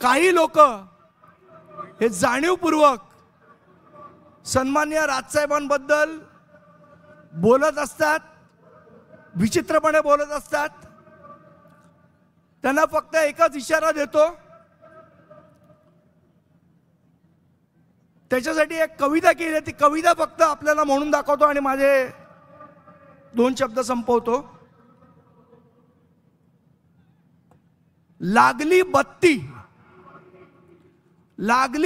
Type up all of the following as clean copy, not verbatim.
काही लोक हे जाणीवपूर्वक सन्माननीय राजसाहेबांबद्दल बोलत असतात, विचित्रपणे बोलत असतात। त्यांना फक्त एकच इशारा देतो, त्याच्यासाठी एक कविता केली, ती कविता फक्त आपल्याला म्हणून दाखवतो आणि माझे 2 शब्द संपवतो। लागली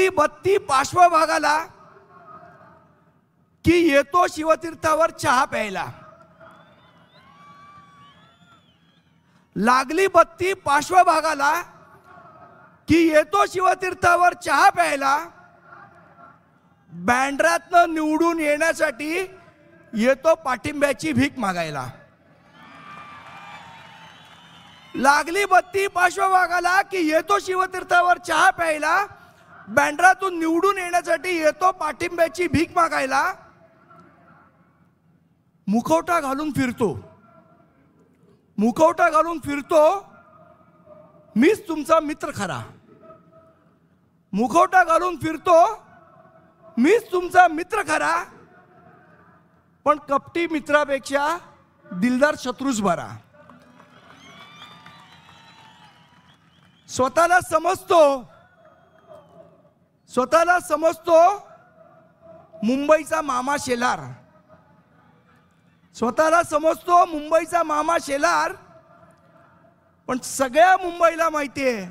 बत्ती पार्श्वभागाला की येतो शिवतीर्थावर चहा प्यायला। लागली बत्ती पार्श्वभागाला की येतो शिवतीर्थावर चहा प्यायला। बँड्रातनं निवडून येण्यासाठी येतो पाठिंब्याची भीक मागायला। लागली बत्ती पार्श्वभागाला की येतो शिवतीर्थावर चहा प्यायला। बँड्रातून निवडून येण्यासाठी येतो पाठिंब्याची भीक मागायला। मुखवटा घालून फिरतो मीच तुमचा मित्र खरा। मुखवटा घालून फिरतो मीच तुमचा मित्र खरा, पण कपटी मित्रापेक्षा दिलदार शत्रूच बरा। स्वतःला समजतो मुंबईचा मामा शेलार। स्वतःला समजतो मुंबईचा मामा शेलार, पण सगळ्या मुंबईला माहिती आहे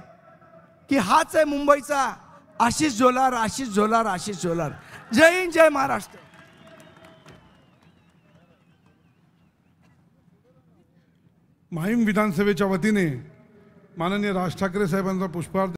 की हाच आहे मुंबईचा आशिष झोलार। जय हिंद, जय महाराष्ट्र। माहीम विधानसभेच्या वतीने माननीय राज ठाकरे साहेबांचा पुष्पहार